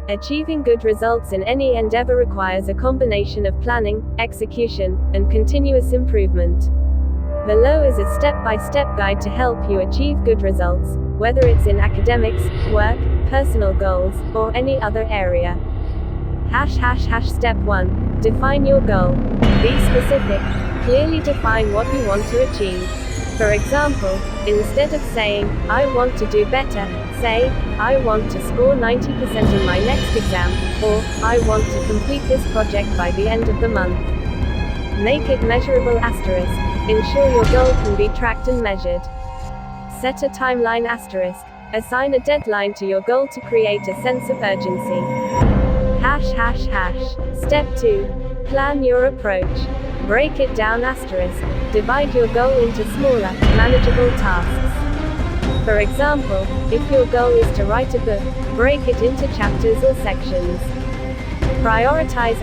Achieving good results in any endeavor requires a combination of planning, execution, and continuous improvement. Below is a step-by-step guide to help you achieve good results, whether it's in academics, work, personal goals, or any other area. Step 1. Define your goal. Be specific. Clearly define what you want to achieve. For example, instead of saying, I want to do better, say, I want to score 90% in my next exam, or, I want to complete this project by the end of the month. Make it measurable. Ensure your goal can be tracked and measured. Set a timeline. Assign a deadline to your goal to create a sense of urgency. Step 2. Plan your approach. Break it down. Divide your goal into smaller, manageable tasks. For example, if your goal is to write a book, break it into chapters or sections. Prioritize.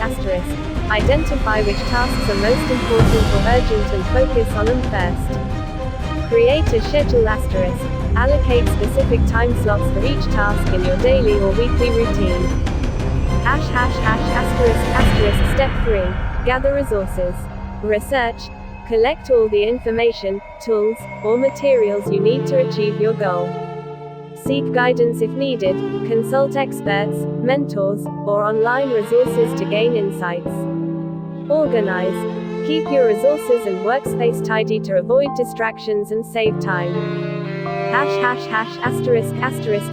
Identify which tasks are most important or urgent and focus on them first. Create a schedule. Allocate specific time slots for each task in your daily or weekly routine. Step 3. Gather resources. Research. Collect all the information, tools, or materials you need to achieve your goal. Seek guidance if needed. Consult experts, mentors, or online resources to gain insights. Organize. Keep your resources and workspace tidy to avoid distractions and save time.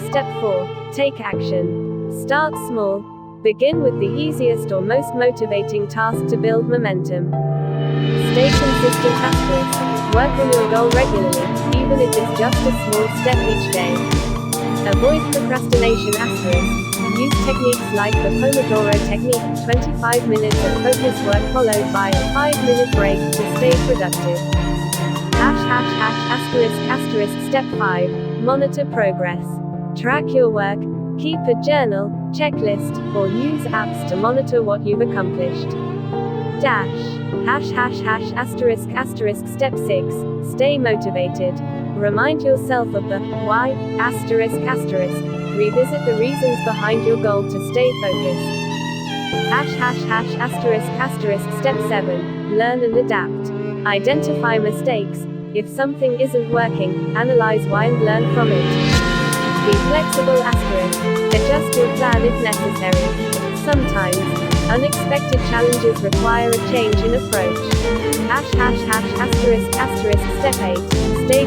Step 4. Take action. Start small. Begin with the easiest or most motivating task to build momentum. Stay consistent. Work on your goal regularly, even if it's just a small step each day. Avoid procrastination. Use techniques like the Pomodoro technique, 25 minutes of focused work followed by a 5-minute break to stay productive. Step 5. Monitor progress. Track your work. Keep a journal, checklist, or use apps to monitor what you've accomplished. Step 6. Stay motivated. Remind yourself of the why. Revisit the reasons behind your goal to stay focused. Step 7. Learn and adapt. Identify mistakes. If something isn't working, analyze why and learn from it. Be flexible. Adjust your plan if necessary. Sometimes, unexpected challenges require a change in approach. Step 8. Stay